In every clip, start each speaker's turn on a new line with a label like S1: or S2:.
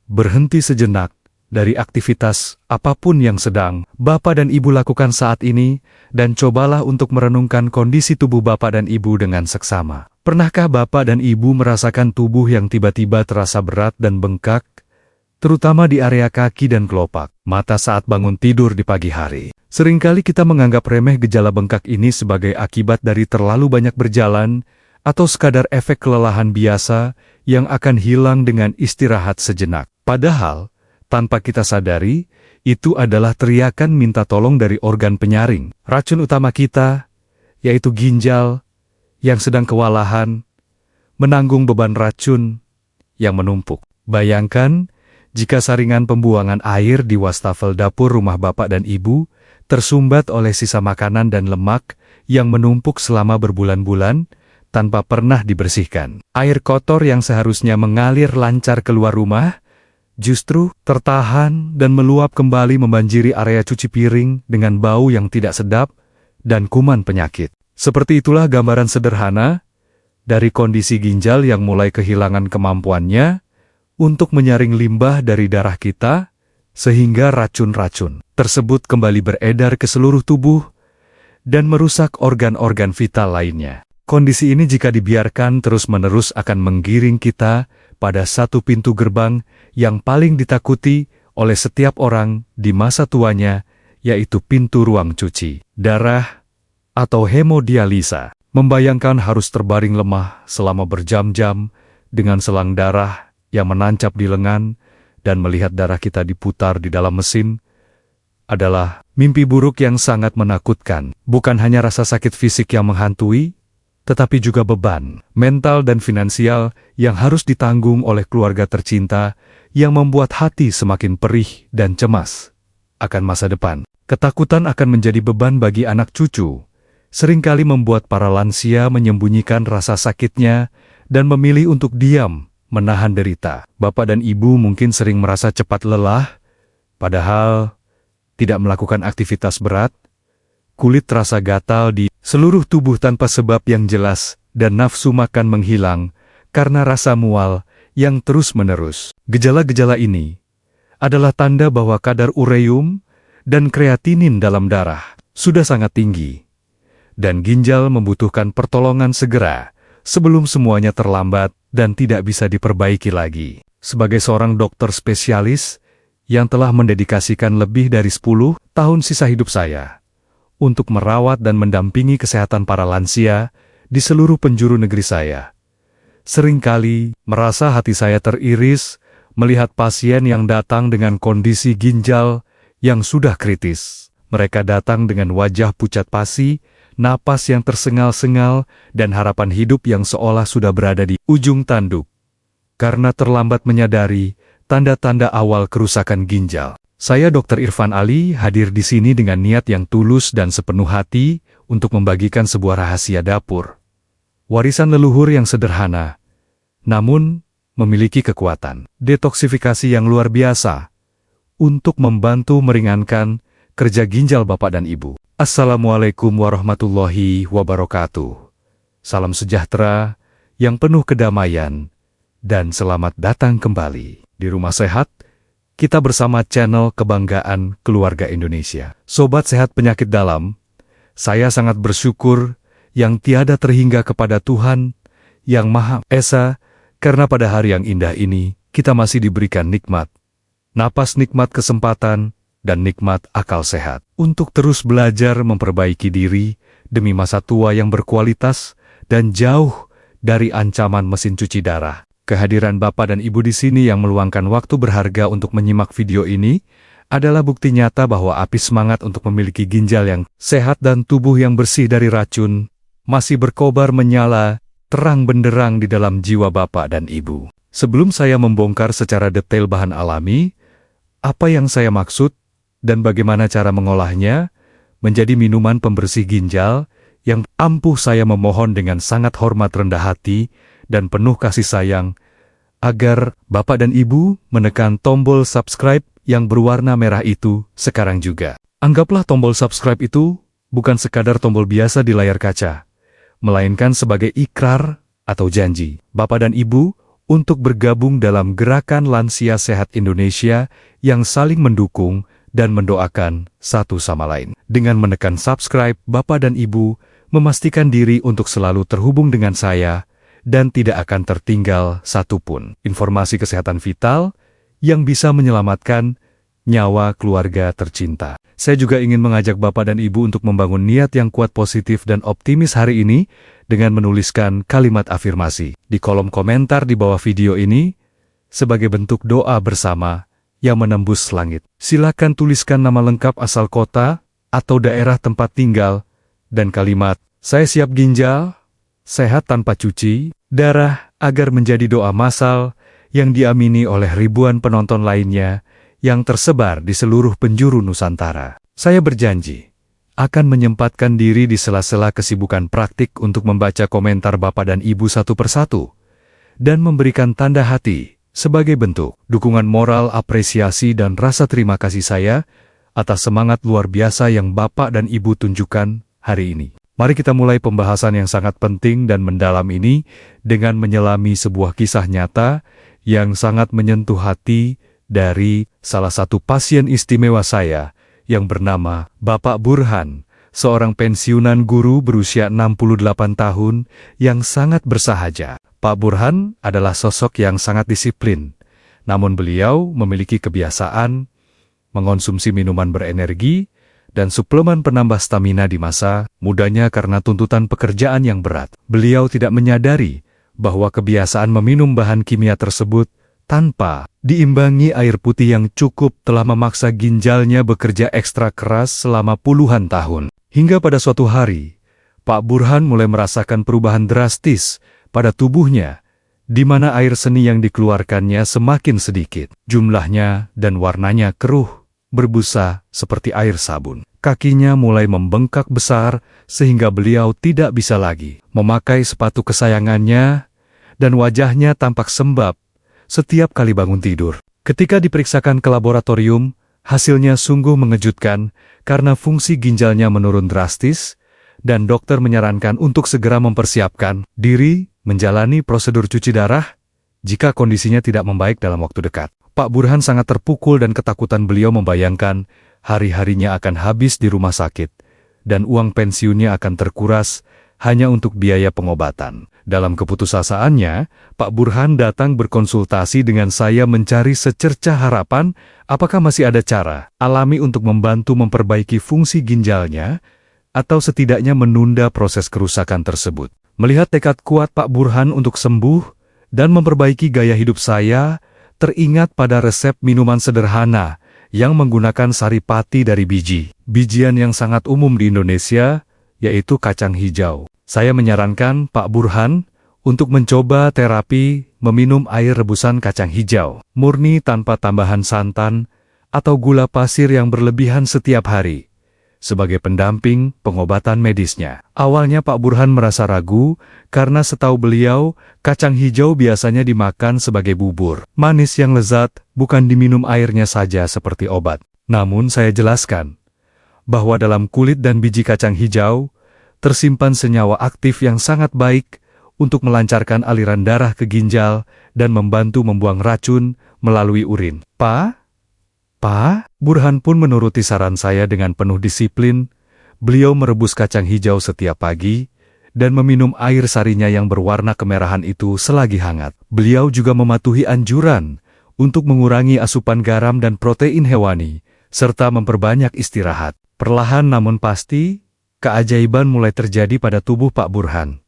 S1: berhenti sejenak dari aktivitas apapun yang sedang Bapak dan Ibu lakukan saat ini, dan cobalah untuk merenungkan kondisi tubuh Bapak dan Ibu dengan seksama. Pernahkah Bapak dan Ibu merasakan tubuh yang tiba-tiba terasa berat dan bengkak, terutama di area kaki dan kelopak mata saat bangun tidur di pagi hari? Seringkali kita menganggap remeh gejala bengkak ini sebagai akibat dari terlalu banyak berjalan, atau sekadar efek kelelahan biasa yang akan hilang dengan istirahat sejenak. Padahal, tanpa kita sadari, itu adalah teriakan minta tolong dari organ penyaring. Racun utama kita, yaitu ginjal, yang sedang kewalahan, menanggung beban racun yang menumpuk. Bayangkan, jika saringan pembuangan air di wastafel dapur rumah Bapak dan Ibu tersumbat oleh sisa makanan dan lemak yang menumpuk selama berbulan-bulan, tanpa pernah dibersihkan. Air kotor yang seharusnya mengalir lancar keluar rumah, justru tertahan dan meluap kembali membanjiri area cuci piring dengan bau yang tidak sedap dan kuman penyakit. Seperti itulah gambaran sederhana dari kondisi ginjal yang mulai kehilangan kemampuannya untuk menyaring limbah dari darah kita, sehingga racun-racun tersebut kembali beredar ke seluruh tubuh dan merusak organ-organ vital lainnya. Kondisi ini jika dibiarkan terus-menerus akan menggiring kita pada satu pintu gerbang yang paling ditakuti oleh setiap orang di masa tuanya, yaitu pintu ruang cuci darah atau hemodialisa. Membayangkan harus terbaring lemah selama berjam-jam dengan selang darah yang menancap di lengan dan melihat darah kita diputar di dalam mesin adalah mimpi buruk yang sangat menakutkan. Bukan hanya rasa sakit fisik yang menghantui, tetapi juga beban mental dan finansial yang harus ditanggung oleh keluarga tercinta yang membuat hati semakin perih dan cemas akan masa depan. Ketakutan akan menjadi beban bagi anak cucu, seringkali membuat para lansia menyembunyikan rasa sakitnya dan memilih untuk diam, menahan derita. Bapak dan Ibu mungkin sering merasa cepat lelah, padahal tidak melakukan aktivitas berat, kulit terasa gatal di seluruh tubuh tanpa sebab yang jelas, dan nafsu makan menghilang karena rasa mual yang terus-menerus. Gejala-gejala ini adalah tanda bahwa kadar ureum dan kreatinin dalam darah sudah sangat tinggi, dan ginjal membutuhkan pertolongan segera sebelum semuanya terlambat dan tidak bisa diperbaiki lagi. Sebagai seorang dokter spesialis yang telah mendedikasikan lebih dari 10 tahun sisa hidup saya untuk merawat dan mendampingi kesehatan para lansia di seluruh penjuru negeri saya, seringkali merasa hati saya teriris melihat pasien yang datang dengan kondisi ginjal yang sudah kritis. Mereka datang dengan wajah pucat pasi, napas yang tersengal-sengal, dan harapan hidup yang seolah sudah berada di ujung tanduk, karena terlambat menyadari tanda-tanda awal kerusakan ginjal. Saya Dr. Irfan Ali hadir di sini dengan niat yang tulus dan sepenuh hati untuk membagikan sebuah rahasia dapur. Warisan leluhur yang sederhana, namun memiliki kekuatan detoksifikasi yang luar biasa untuk membantu meringankan kerja ginjal Bapak dan Ibu. Assalamualaikum warahmatullahi wabarakatuh. Salam sejahtera yang penuh kedamaian dan selamat datang kembali di Rumah Sehat. Kita bersama channel Kebanggaan Keluarga Indonesia. Sobat sehat penyakit dalam, saya sangat bersyukur yang tiada terhingga kepada Tuhan Yang Maha Esa, karena pada hari yang indah ini, kita masih diberikan nikmat, napas nikmat kesempatan, dan nikmat akal sehat, untuk terus belajar memperbaiki diri demi masa tua yang berkualitas dan jauh dari ancaman mesin cuci darah. Kehadiran Bapak dan Ibu di sini yang meluangkan waktu berharga untuk menyimak video ini adalah bukti nyata bahwa api semangat untuk memiliki ginjal yang sehat dan tubuh yang bersih dari racun masih berkobar menyala terang benderang di dalam jiwa Bapak dan Ibu. Sebelum saya membongkar secara detail bahan alami, apa yang saya maksud, dan bagaimana cara mengolahnya menjadi minuman pembersih ginjal yang ampuh, saya memohon dengan sangat hormat rendah hati dan penuh kasih sayang, agar Bapak dan Ibu menekan tombol subscribe yang berwarna merah itu sekarang juga. Anggaplah tombol subscribe itu bukan sekadar tombol biasa di layar kaca, melainkan sebagai ikrar atau janji Bapak dan Ibu untuk bergabung dalam gerakan Lansia Sehat Indonesia yang saling mendukung dan mendoakan satu sama lain. Dengan menekan subscribe, Bapak dan Ibu memastikan diri untuk selalu terhubung dengan saya dan tidak akan tertinggal satupun informasi kesehatan vital yang bisa menyelamatkan nyawa keluarga tercinta. Saya juga ingin mengajak Bapak dan Ibu untuk membangun niat yang kuat, positif, dan optimis hari ini dengan menuliskan kalimat afirmasi di kolom komentar di bawah video ini sebagai bentuk doa bersama yang menembus langit. Silakan tuliskan nama lengkap, asal kota atau daerah tempat tinggal, dan kalimat, "Saya siap ginjal, sehat tanpa cuci darah," agar menjadi doa massal yang diamini oleh ribuan penonton lainnya yang tersebar di seluruh penjuru Nusantara. Saya berjanji akan menyempatkan diri di sela-sela kesibukan praktik untuk membaca komentar Bapak dan Ibu satu persatu dan memberikan tanda hati sebagai bentuk dukungan moral, apresiasi, dan rasa terima kasih saya atas semangat luar biasa yang Bapak dan Ibu tunjukkan hari ini. Mari kita mulai pembahasan yang sangat penting dan mendalam ini dengan menyelami sebuah kisah nyata yang sangat menyentuh hati dari salah satu pasien istimewa saya yang bernama Bapak Burhan, seorang pensiunan guru berusia 68 tahun yang sangat bersahaja. Pak Burhan adalah sosok yang sangat disiplin, namun beliau memiliki kebiasaan mengonsumsi minuman berenergi dan suplemen penambah stamina di masa mudanya karena tuntutan pekerjaan yang berat. Beliau tidak menyadari bahwa kebiasaan meminum bahan kimia tersebut tanpa diimbangi air putih yang cukup telah memaksa ginjalnya bekerja ekstra keras selama puluhan tahun. Hingga pada suatu hari, Pak Burhan mulai merasakan perubahan drastis pada tubuhnya, di mana air seni yang dikeluarkannya semakin sedikit. Jumlahnya dan warnanya keruh, berbusa seperti air sabun. Kakinya mulai membengkak besar sehingga beliau tidak bisa lagi memakai sepatu kesayangannya dan wajahnya tampak sembab setiap kali bangun tidur. Ketika diperiksakan ke laboratorium, hasilnya sungguh mengejutkan karena fungsi ginjalnya menurun drastis dan dokter menyarankan untuk segera mempersiapkan diri menjalani prosedur cuci darah jika kondisinya tidak membaik dalam waktu dekat. Pak Burhan sangat terpukul dan ketakutan. Beliau membayangkan hari-harinya akan habis di rumah sakit dan uang pensiunnya akan terkuras hanya untuk biaya pengobatan. Dalam keputusasaannya, Pak Burhan datang berkonsultasi dengan saya mencari secercah harapan apakah masih ada cara alami untuk membantu memperbaiki fungsi ginjalnya atau setidaknya menunda proses kerusakan tersebut. Melihat tekad kuat Pak Burhan untuk sembuh dan memperbaiki gaya hidup, saya teringat pada resep minuman sederhana yang menggunakan sari pati dari bijian yang sangat umum di Indonesia, yaitu kacang hijau. Saya menyarankan Pak Burhan untuk mencoba terapi meminum air rebusan kacang hijau murni tanpa tambahan santan atau gula pasir yang berlebihan setiap hari sebagai pendamping pengobatan medisnya. Awalnya Pak Burhan merasa ragu karena setahu beliau kacang hijau biasanya dimakan sebagai bubur manis yang lezat, bukan diminum airnya saja seperti obat. Namun saya jelaskan bahwa dalam kulit dan biji kacang hijau tersimpan senyawa aktif yang sangat baik untuk melancarkan aliran darah ke ginjal dan membantu membuang racun melalui urin. Pak Burhan pun menuruti saran saya dengan penuh disiplin. Beliau merebus kacang hijau setiap pagi dan meminum air sarinya yang berwarna kemerahan itu selagi hangat. Beliau juga mematuhi anjuran untuk mengurangi asupan garam dan protein hewani, serta memperbanyak istirahat. Perlahan namun pasti, keajaiban mulai terjadi pada tubuh Pak Burhan,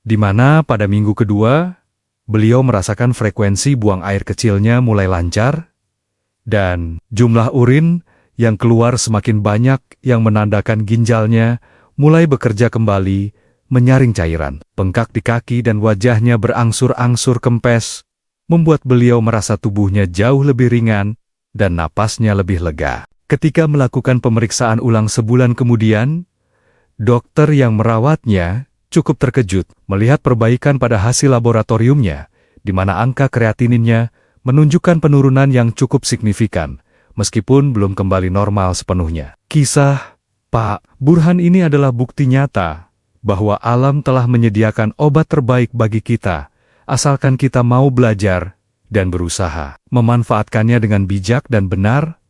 S1: di mana pada minggu kedua, beliau merasakan frekuensi buang air kecilnya mulai lancar, dan jumlah urin yang keluar semakin banyak yang menandakan ginjalnya mulai bekerja kembali, menyaring cairan. Bengkak di kaki dan wajahnya berangsur-angsur kempes, membuat beliau merasa tubuhnya jauh lebih ringan dan napasnya lebih lega. Ketika melakukan pemeriksaan ulang sebulan kemudian, dokter yang merawatnya cukup terkejut melihat perbaikan pada hasil laboratoriumnya, di mana angka kreatininnya menunjukkan penurunan yang cukup signifikan, meskipun belum kembali normal sepenuhnya. Kisah Pak Burhan ini adalah bukti nyata bahwa alam telah menyediakan obat terbaik bagi kita, asalkan kita mau belajar dan berusaha memanfaatkannya dengan bijak dan benar,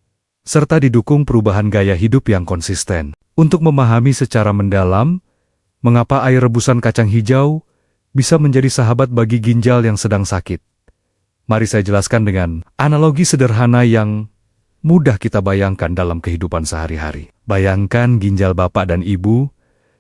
S1: serta didukung perubahan gaya hidup yang konsisten. Untuk memahami secara mendalam, mengapa air rebusan kacang hijau bisa menjadi sahabat bagi ginjal yang sedang sakit. Mari saya jelaskan dengan analogi sederhana yang mudah kita bayangkan dalam kehidupan sehari-hari. Bayangkan ginjal bapak dan ibu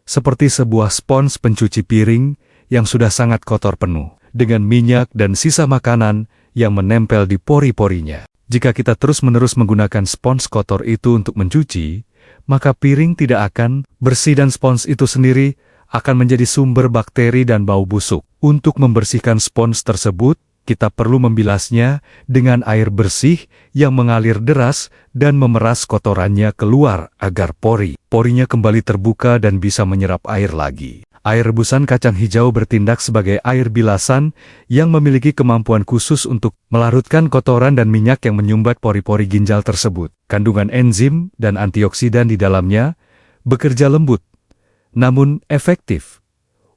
S1: seperti sebuah spons pencuci piring yang sudah sangat kotor penuh, dengan minyak dan sisa makanan yang menempel di pori-porinya. Jika kita terus-menerus menggunakan spons kotor itu untuk mencuci, maka piring tidak akan bersih dan spons itu sendiri akan menjadi sumber bakteri dan bau busuk. Untuk membersihkan spons tersebut, kita perlu membilasnya dengan air bersih yang mengalir deras dan memeras kotorannya keluar agar porinya kembali terbuka dan bisa menyerap air lagi. Air rebusan kacang hijau bertindak sebagai air bilasan yang memiliki kemampuan khusus untuk melarutkan kotoran dan minyak yang menyumbat pori-pori ginjal tersebut. Kandungan enzim dan antioksidan di dalamnya bekerja lembut, namun efektif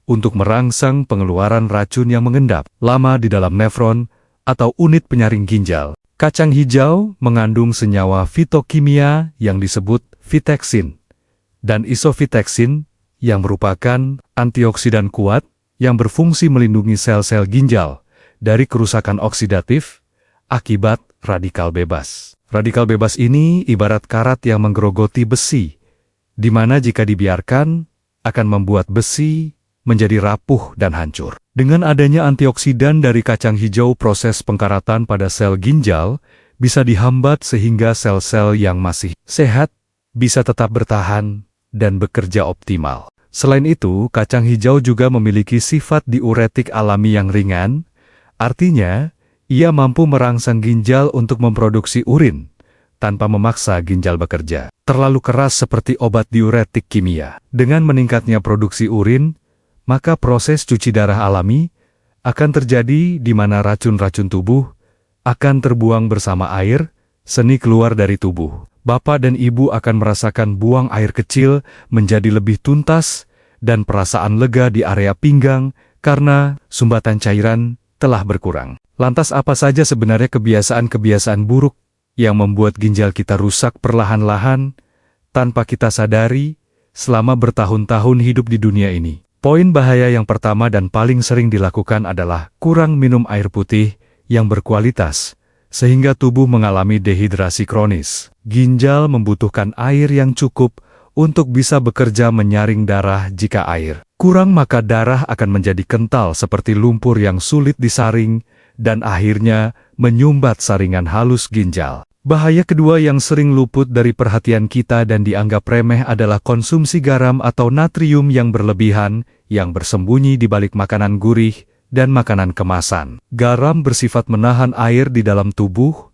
S1: untuk merangsang pengeluaran racun yang mengendap lama di dalam nefron atau unit penyaring ginjal. Kacang hijau mengandung senyawa fitokimia yang disebut viteksin dan isoviteksin yang merupakan antioksidan kuat yang berfungsi melindungi sel-sel ginjal dari kerusakan oksidatif akibat radikal bebas. Radikal bebas ini ibarat karat yang menggerogoti besi, di mana jika dibiarkan akan membuat besi menjadi rapuh dan hancur. Dengan adanya antioksidan dari kacang hijau, proses pengkaratan pada sel ginjal bisa dihambat sehingga sel-sel yang masih sehat bisa tetap bertahan dan bekerja optimal. Selain itu, kacang hijau juga memiliki sifat diuretik alami yang ringan, artinya ia mampu merangsang ginjal untuk memproduksi urin tanpa memaksa ginjal bekerja terlalu keras seperti obat diuretik kimia. Dengan meningkatnya produksi urin, maka proses cuci darah alami akan terjadi di mana racun-racun tubuh akan terbuang bersama air seni keluar dari tubuh. Bapak dan ibu akan merasakan buang air kecil menjadi lebih tuntas dan perasaan lega di area pinggang karena sumbatan cairan telah berkurang. Lantas apa saja sebenarnya kebiasaan-kebiasaan buruk yang membuat ginjal kita rusak perlahan-lahan tanpa kita sadari selama bertahun-tahun hidup di dunia ini? Poin bahaya yang pertama dan paling sering dilakukan adalah kurang minum air putih yang berkualitas, sehingga tubuh mengalami dehidrasi kronis. Ginjal membutuhkan air yang cukup untuk bisa bekerja menyaring darah. Jika air kurang, maka darah akan menjadi kental seperti lumpur yang sulit disaring dan akhirnya menyumbat saringan halus ginjal. Bahaya kedua yang sering luput dari perhatian kita dan dianggap remeh adalah konsumsi garam atau natrium yang berlebihan yang bersembunyi di balik makanan gurih dan makanan kemasan. Garam bersifat menahan air di dalam tubuh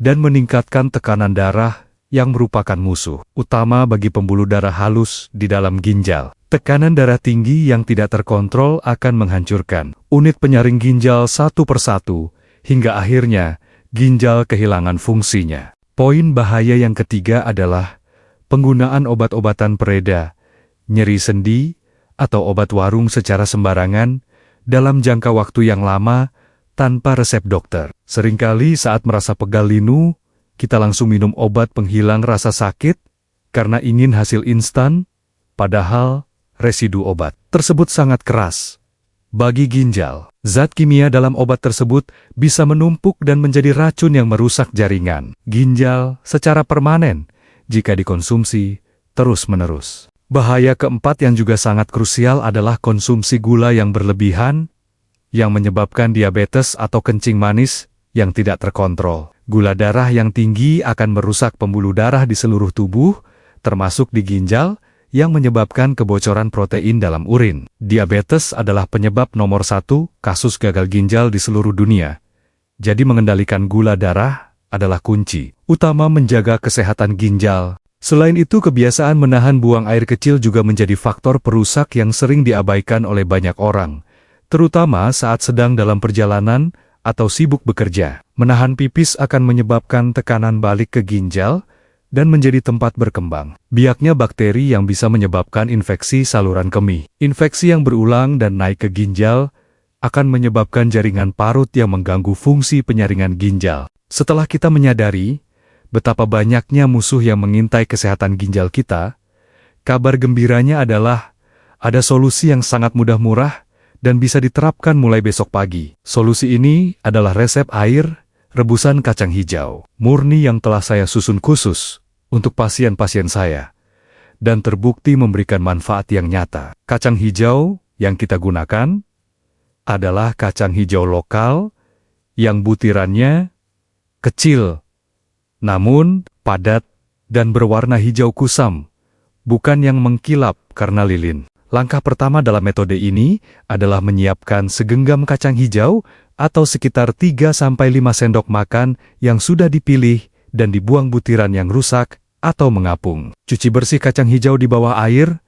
S1: dan meningkatkan tekanan darah yang merupakan musuh utama bagi pembuluh darah halus di dalam ginjal. Tekanan darah tinggi yang tidak terkontrol akan menghancurkan unit penyaring ginjal satu persatu, hingga akhirnya ginjal kehilangan fungsinya. Poin bahaya yang ketiga adalah penggunaan obat-obatan pereda, nyeri sendi, atau obat warung secara sembarangan dalam jangka waktu yang lama tanpa resep dokter. Seringkali saat merasa pegal linu, kita langsung minum obat penghilang rasa sakit karena ingin hasil instan, padahal residu obat tersebut sangat keras bagi ginjal. Zat kimia dalam obat tersebut bisa menumpuk dan menjadi racun yang merusak jaringan ginjal secara permanen jika dikonsumsi terus-menerus. Bahaya keempat yang juga sangat krusial adalah konsumsi gula yang berlebihan yang menyebabkan diabetes atau kencing manis yang tidak terkontrol. Gula darah yang tinggi akan merusak pembuluh darah di seluruh tubuh, termasuk di ginjal, yang menyebabkan kebocoran protein dalam urin. Diabetes adalah penyebab nomor 1 kasus gagal ginjal di seluruh dunia. Jadi mengendalikan gula darah adalah kunci utama menjaga kesehatan ginjal. Selain itu, kebiasaan menahan buang air kecil juga menjadi faktor perusak yang sering diabaikan oleh banyak orang, terutama saat sedang dalam perjalanan atau sibuk bekerja. Menahan pipis akan menyebabkan tekanan balik ke ginjal dan menjadi tempat berkembang biaknya bakteri yang bisa menyebabkan infeksi saluran kemih. Infeksi yang berulang dan naik ke ginjal akan menyebabkan jaringan parut yang mengganggu fungsi penyaringan ginjal. Setelah kita menyadari betapa banyaknya musuh yang mengintai kesehatan ginjal kita, kabar gembiranya adalah ada solusi yang sangat mudah murah dan bisa diterapkan mulai besok pagi. Solusi ini adalah resep air rebusan kacang hijau murni yang telah saya susun khusus untuk pasien-pasien saya dan terbukti memberikan manfaat yang nyata. Kacang hijau yang kita gunakan adalah kacang hijau lokal yang butirannya kecil, namun padat dan berwarna hijau kusam, bukan yang mengkilap karena lilin. Langkah pertama dalam metode ini adalah menyiapkan segenggam kacang hijau atau sekitar 3-5 sendok makan yang sudah dipilih dan dibuang butiran yang rusak atau mengapung. Cuci bersih kacang hijau di bawah air,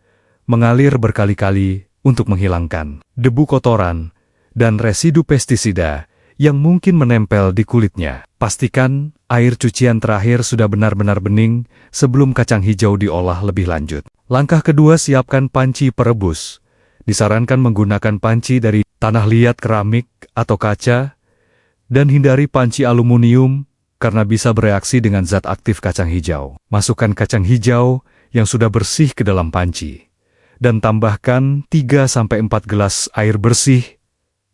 S1: mengalir berkali-kali untuk menghilangkan debu kotoran dan residu pestisida yang mungkin menempel di kulitnya. Pastikan air cucian terakhir sudah benar-benar bening sebelum kacang hijau diolah lebih lanjut. Langkah kedua, siapkan panci perebus. Disarankan menggunakan panci dari tanah liat keramik atau kaca, dan hindari panci aluminium karena bisa bereaksi dengan zat aktif kacang hijau. Masukkan kacang hijau yang sudah bersih ke dalam panci, dan tambahkan 3-4 gelas air bersih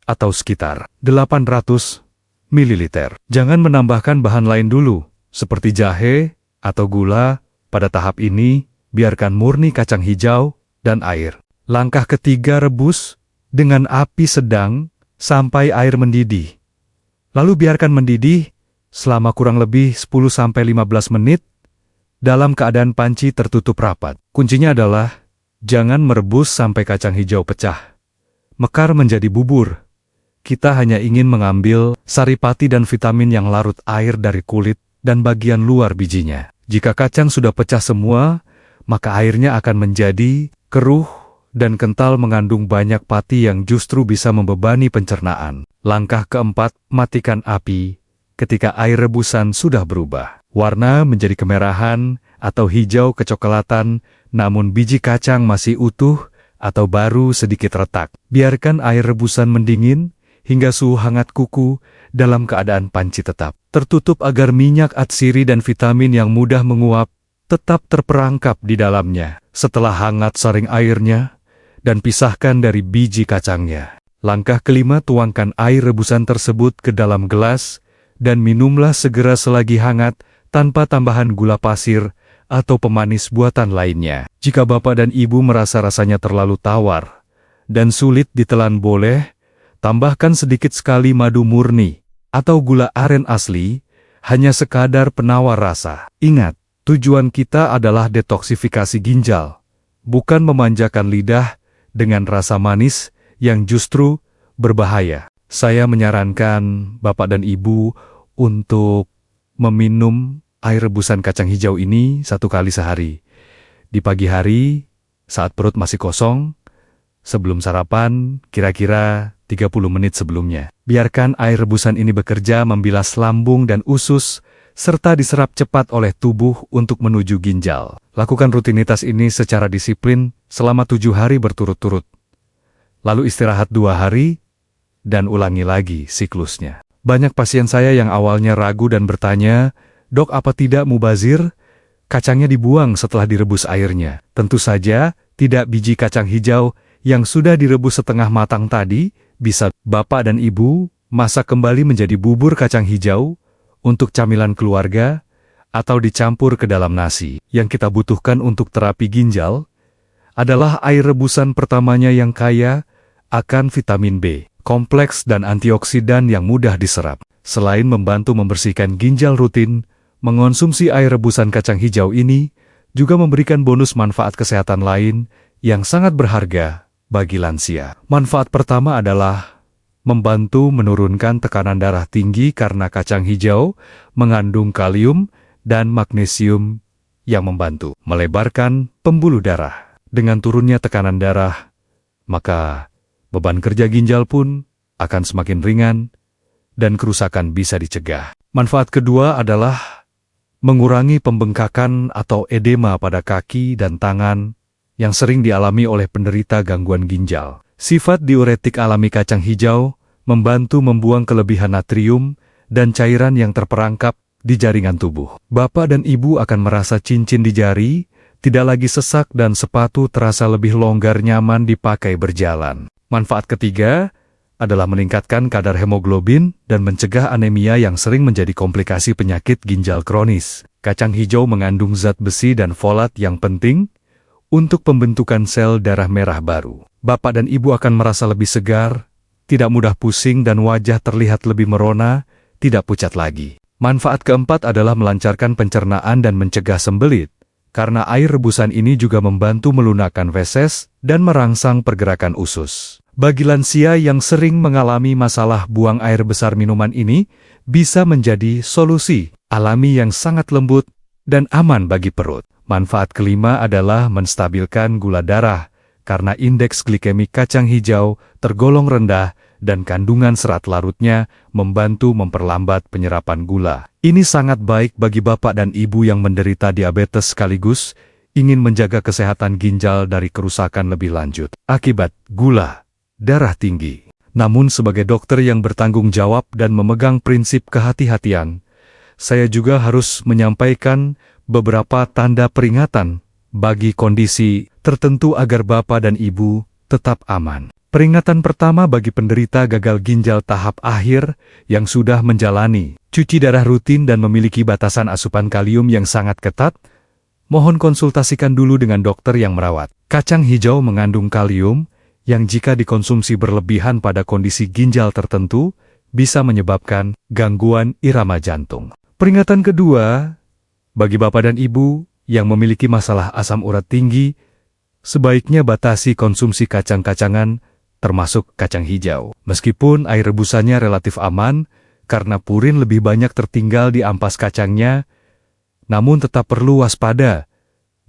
S1: atau sekitar 800 ml. Jangan menambahkan bahan lain dulu, seperti jahe atau gula. Pada tahap ini, biarkan murni kacang hijau dan air. Langkah ketiga, rebus dengan api sedang sampai air mendidih. Lalu biarkan mendidih selama kurang lebih 10-15 menit dalam keadaan panci tertutup rapat. Kuncinya adalah jangan merebus sampai kacang hijau pecah, mekar menjadi bubur. Kita hanya ingin mengambil saripati dan vitamin yang larut air dari kulit dan bagian luar bijinya. Jika kacang sudah pecah semua, maka airnya akan menjadi keruh dan kental, mengandung banyak pati yang justru bisa membebani pencernaan. Langkah keempat, matikan api ketika air rebusan sudah berubah warna menjadi kemerahan atau hijau kecoklatan, namun biji kacang masih utuh atau baru sedikit retak. Biarkan air rebusan mendingin hingga suhu hangat kuku dalam keadaan panci tetap tertutup agar minyak atsiri dan vitamin yang mudah menguap tetap terperangkap di dalamnya. Setelah hangat, saring airnya dan pisahkan dari biji kacangnya. Langkah kelima, tuangkan air rebusan tersebut ke dalam gelas dan minumlah segera selagi hangat tanpa tambahan gula pasir atau pemanis buatan lainnya. Jika Bapak dan Ibu merasa rasanya terlalu tawar dan sulit ditelan, boleh tambahkan sedikit sekali madu murni atau gula aren asli, hanya sekadar penawar rasa. Ingat, tujuan kita adalah detoksifikasi ginjal, bukan memanjakan lidah dengan rasa manis yang justru berbahaya. Saya menyarankan Bapak dan Ibu untuk meminum air rebusan kacang hijau ini 1 kali sehari. Di pagi hari, saat perut masih kosong, sebelum sarapan, kira-kira 30 menit sebelumnya. Biarkan air rebusan ini bekerja membilas lambung dan usus, serta diserap cepat oleh tubuh untuk menuju ginjal. Lakukan rutinitas ini secara disiplin selama 7 hari berturut-turut. Lalu istirahat 2 hari, dan ulangi lagi siklusnya. Banyak pasien saya yang awalnya ragu dan bertanya, "Dok, apa tidak mubazir? Kacangnya dibuang setelah direbus airnya." Tentu saja, tidak. Biji kacang hijau yang sudah direbus setengah matang tadi bisa Bapak dan Ibu masak kembali menjadi bubur kacang hijau untuk camilan keluarga atau dicampur ke dalam nasi. Yang kita butuhkan untuk terapi ginjal adalah air rebusan pertamanya yang kaya akan vitamin B, kompleks dan antioksidan yang mudah diserap. Selain membantu membersihkan ginjal, rutin mengonsumsi air rebusan kacang hijau ini juga memberikan bonus manfaat kesehatan lain yang sangat berharga bagi lansia. Manfaat pertama adalah membantu menurunkan tekanan darah tinggi karena kacang hijau mengandung kalium dan magnesium yang membantu melebarkan pembuluh darah. Dengan turunnya tekanan darah, maka beban kerja ginjal pun akan semakin ringan dan kerusakan bisa dicegah. Manfaat kedua adalah mengurangi pembengkakan atau edema pada kaki dan tangan yang sering dialami oleh penderita gangguan ginjal. Sifat diuretik alami kacang hijau membantu membuang kelebihan natrium dan cairan yang terperangkap di jaringan tubuh. Bapak dan Ibu akan merasa cincin di jari, tidak lagi sesak dan sepatu terasa lebih longgar nyaman dipakai berjalan. Manfaat ketiga adalah meningkatkan kadar hemoglobin dan mencegah anemia yang sering menjadi komplikasi penyakit ginjal kronis. Kacang hijau mengandung zat besi dan folat yang penting untuk pembentukan sel darah merah baru. Bapak dan Ibu akan merasa lebih segar, tidak mudah pusing dan wajah terlihat lebih merona, tidak pucat lagi. Manfaat keempat adalah melancarkan pencernaan dan mencegah sembelit, karena air rebusan ini juga membantu melunakkan feses dan merangsang pergerakan usus. Bagi lansia yang sering mengalami masalah buang air besar, minuman ini bisa menjadi solusi alami yang sangat lembut dan aman bagi perut. Manfaat kelima adalah menstabilkan gula darah, karena indeks glikemik kacang hijau tergolong rendah dan kandungan serat larutnya membantu memperlambat penyerapan gula. Ini sangat baik bagi Bapak dan Ibu yang menderita diabetes sekaligus ingin menjaga kesehatan ginjal dari kerusakan lebih lanjut akibat gula darah tinggi. Namun sebagai dokter yang bertanggung jawab dan memegang prinsip kehati-hatian, saya juga harus menyampaikan beberapa tanda peringatan bagi kondisi tertentu agar Bapak dan Ibu tetap aman. Peringatan pertama bagi penderita gagal ginjal tahap akhir yang sudah menjalani cuci darah rutin dan memiliki batasan asupan kalium yang sangat ketat, mohon konsultasikan dulu dengan dokter yang merawat. Kacang hijau mengandung kalium yang jika dikonsumsi berlebihan pada kondisi ginjal tertentu bisa menyebabkan gangguan irama jantung. Peringatan kedua, bagi Bapak dan Ibu yang memiliki masalah asam urat tinggi, sebaiknya batasi konsumsi kacang-kacangan termasuk kacang hijau. Meskipun air rebusannya relatif aman, karena purin lebih banyak tertinggal di ampas kacangnya, namun tetap perlu waspada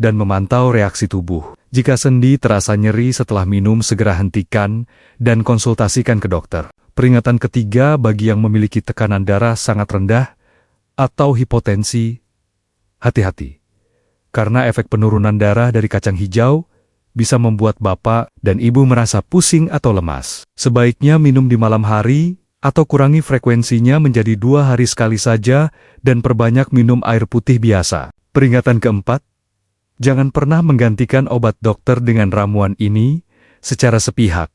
S1: dan memantau reaksi tubuh. Jika sendi terasa nyeri setelah minum, segera hentikan dan konsultasikan ke dokter. Peringatan ketiga bagi yang memiliki tekanan darah sangat rendah atau hipotensi, hati-hati. Karena efek penurunan darah dari kacang hijau bisa membuat Bapak dan Ibu merasa pusing atau lemas. Sebaiknya minum di malam hari atau kurangi frekuensinya menjadi 2 hari sekali saja dan perbanyak minum air putih biasa. Peringatan keempat, jangan pernah menggantikan obat dokter dengan ramuan ini secara sepihak,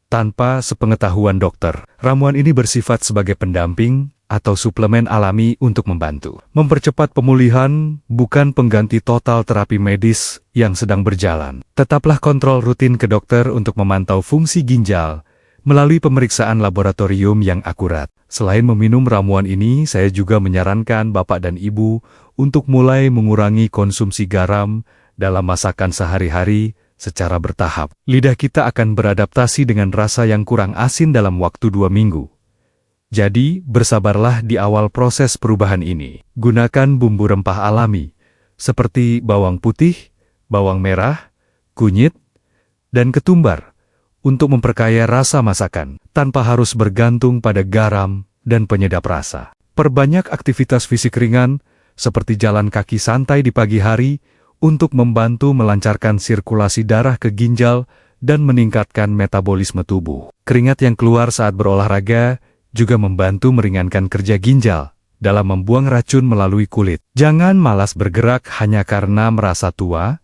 S1: tanpa sepengetahuan dokter. Ramuan ini bersifat sebagai pendamping atau suplemen alami untuk membantu mempercepat pemulihan, bukan pengganti total terapi medis yang sedang berjalan. Tetaplah kontrol rutin ke dokter untuk memantau fungsi ginjal melalui pemeriksaan laboratorium yang akurat. Selain meminum ramuan ini, saya juga menyarankan Bapak dan Ibu untuk mulai mengurangi konsumsi garam dalam masakan sehari-hari secara bertahap. Lidah kita akan beradaptasi dengan rasa yang kurang asin dalam waktu 2 minggu. Jadi, bersabarlah di awal proses perubahan ini. Gunakan bumbu rempah alami, seperti bawang putih, bawang merah, kunyit, dan ketumbar, untuk memperkaya rasa masakan, tanpa harus bergantung pada garam dan penyedap rasa. Perbanyak aktivitas fisik ringan, seperti jalan kaki santai di pagi hari, untuk membantu melancarkan sirkulasi darah ke ginjal dan meningkatkan metabolisme tubuh. Keringat yang keluar saat berolahraga juga membantu meringankan kerja ginjal dalam membuang racun melalui kulit. Jangan malas bergerak hanya karena merasa tua.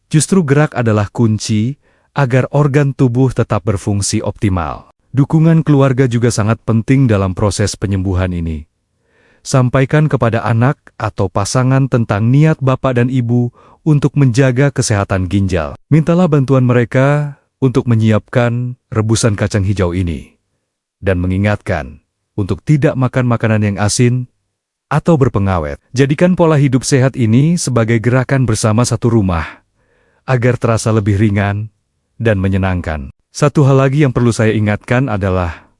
S1: Justru gerak adalah kunci agar organ tubuh tetap berfungsi optimal. Dukungan keluarga juga sangat penting dalam proses penyembuhan ini. Sampaikan kepada anak atau pasangan tentang niat Bapak dan Ibu untuk menjaga kesehatan ginjal. Mintalah bantuan mereka untuk menyiapkan rebusan kacang hijau ini. Dan mengingatkan untuk tidak makan makanan yang asin atau berpengawet. Jadikan pola hidup sehat ini sebagai gerakan bersama satu rumah, agar terasa lebih ringan dan menyenangkan. Satu hal lagi yang perlu saya ingatkan adalah,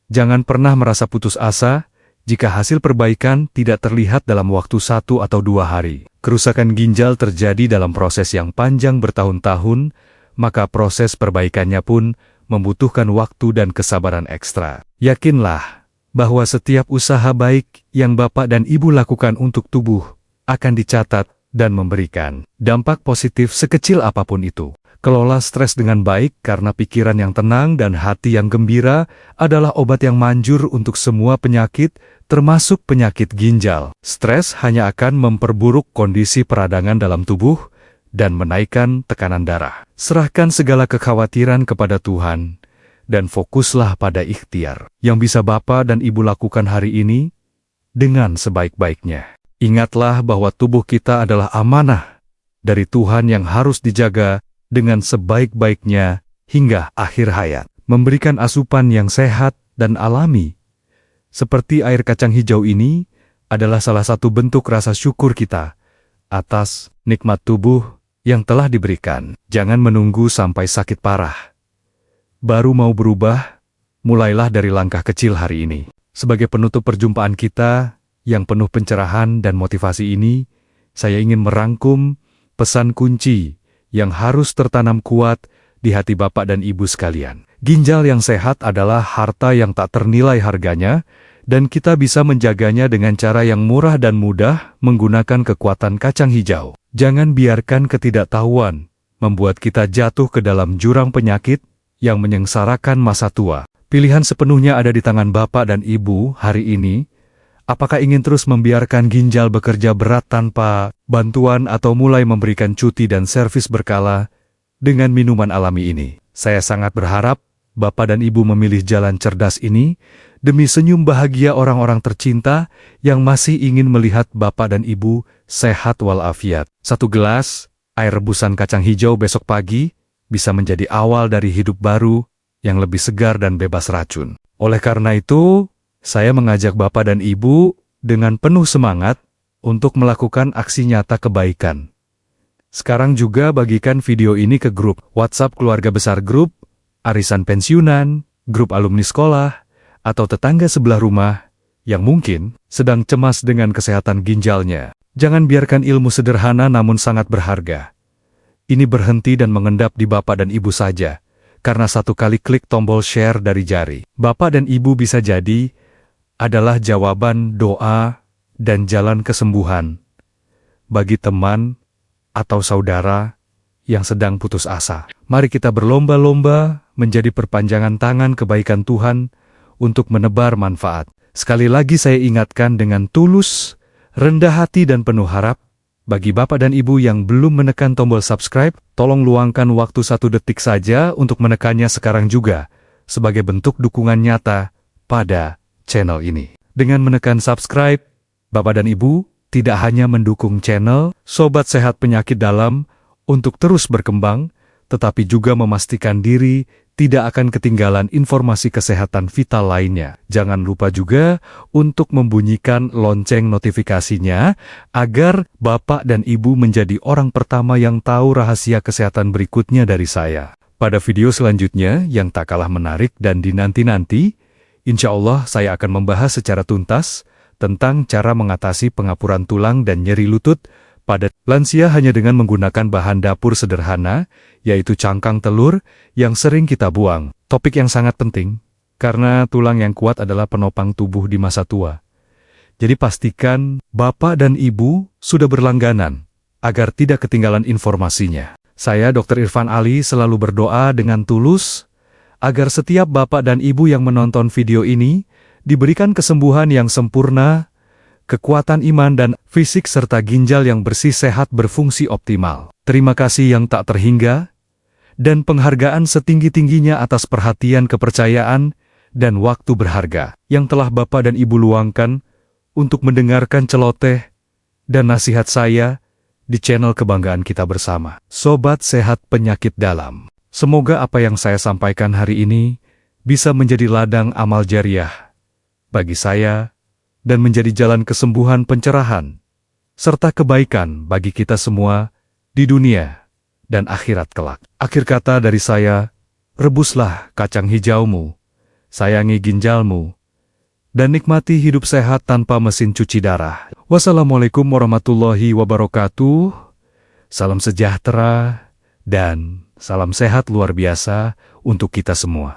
S1: jangan pernah merasa putus asa jika hasil perbaikan tidak terlihat dalam waktu 1 atau 2 hari. Kerusakan ginjal terjadi dalam proses yang panjang bertahun-tahun, maka proses perbaikannya pun membutuhkan waktu dan kesabaran ekstra. Yakinlah bahwa setiap usaha baik yang Bapak dan Ibu lakukan untuk tubuh akan dicatat dan memberikan dampak positif sekecil apapun itu. Kelola stres dengan baik karena pikiran yang tenang dan hati yang gembira adalah obat yang manjur untuk semua penyakit, termasuk penyakit ginjal. Stres hanya akan memperburuk kondisi peradangan dalam tubuh dan menaikkan tekanan darah. Serahkan segala kekhawatiran kepada Tuhan dan fokuslah pada ikhtiar yang bisa Bapak dan Ibu lakukan hari ini dengan sebaik-baiknya. Ingatlah bahwa tubuh kita adalah amanah dari Tuhan yang harus dijaga dengan sebaik-baiknya hingga akhir hayat. Memberikan asupan yang sehat dan alami, seperti air kacang hijau ini, adalah salah satu bentuk rasa syukur kita atas nikmat tubuh yang telah diberikan. Jangan menunggu sampai sakit parah baru mau berubah, mulailah dari langkah kecil hari ini. Sebagai penutup perjumpaan kita yang penuh pencerahan dan motivasi ini, saya ingin merangkum pesan kunci yang harus tertanam kuat di hati Bapak dan Ibu sekalian. Ginjal yang sehat adalah harta yang tak ternilai harganya, dan kita bisa menjaganya dengan cara yang murah dan mudah menggunakan kekuatan kacang hijau. Jangan biarkan ketidaktahuan membuat kita jatuh ke dalam jurang penyakit yang menyengsarakan masa tua. Pilihan sepenuhnya ada di tangan Bapak dan Ibu hari ini. Apakah ingin terus membiarkan ginjal bekerja berat tanpa bantuan atau mulai memberikan cuti dan servis berkala dengan minuman alami ini? Saya sangat berharap Bapak dan Ibu memilih jalan cerdas ini demi senyum bahagia orang-orang tercinta yang masih ingin melihat Bapak dan Ibu sehat walafiat. 1 gelas air rebusan kacang hijau besok pagi bisa menjadi awal dari hidup baru yang lebih segar dan bebas racun. Oleh karena itu, saya mengajak Bapak dan Ibu dengan penuh semangat untuk melakukan aksi nyata kebaikan. Sekarang juga bagikan video ini ke grup WhatsApp keluarga besar, grup arisan pensiunan, grup alumni sekolah, atau tetangga sebelah rumah yang mungkin sedang cemas dengan kesehatan ginjalnya. Jangan biarkan ilmu sederhana namun sangat berharga ini berhenti dan mengendap di Bapak dan Ibu saja, karena satu kali klik tombol share dari jari. Bapak dan Ibu bisa jadi adalah jawaban doa dan jalan kesembuhan bagi teman atau saudara yang sedang putus asa. Mari kita berlomba-lomba menjadi perpanjangan tangan kebaikan Tuhan untuk menebar manfaat. Sekali lagi saya ingatkan dengan tulus, rendah hati dan penuh harap, bagi Bapak dan Ibu yang belum menekan tombol subscribe, tolong luangkan waktu 1 detik saja untuk menekannya sekarang juga, sebagai bentuk dukungan nyata pada channel ini. Dengan menekan subscribe, Bapak dan Ibu tidak hanya mendukung channel Sobat Sehat Penyakit Dalam untuk terus berkembang, tetapi juga memastikan diri tidak akan ketinggalan informasi kesehatan vital lainnya. Jangan lupa juga untuk membunyikan lonceng notifikasinya agar Bapak dan Ibu menjadi orang pertama yang tahu rahasia kesehatan berikutnya dari saya. Pada video selanjutnya yang tak kalah menarik dan dinanti-nanti, insya Allah saya akan membahas secara tuntas tentang cara mengatasi pengapuran tulang dan nyeri lutut pada lansia hanya dengan menggunakan bahan dapur sederhana, yaitu cangkang telur yang sering kita buang. Topik yang sangat penting, karena tulang yang kuat adalah penopang tubuh di masa tua. Jadi pastikan Bapak dan Ibu sudah berlangganan, agar tidak ketinggalan informasinya. Saya Dr. Irfan Ali selalu berdoa dengan tulus, agar setiap Bapak dan Ibu yang menonton video ini, diberikan kesembuhan yang sempurna, kekuatan iman dan fisik serta ginjal yang bersih sehat berfungsi optimal. Terima kasih yang tak terhingga, dan penghargaan setinggi-tingginya atas perhatian, kepercayaan, dan waktu berharga yang telah Bapak dan Ibu luangkan untuk mendengarkan celoteh dan nasihat saya di channel kebanggaan kita bersama, Sobat Sehat Penyakit Dalam. Semoga apa yang saya sampaikan hari ini bisa menjadi ladang amal jariah bagi saya, dan menjadi jalan kesembuhan, pencerahan, serta kebaikan bagi kita semua di dunia dan akhirat kelak. Akhir kata dari saya, rebuslah kacang hijaumu, sayangi ginjalmu, dan nikmati hidup sehat tanpa mesin cuci darah. Wassalamualaikum warahmatullahi wabarakatuh. Salam sejahtera dan salam sehat luar biasa untuk kita semua.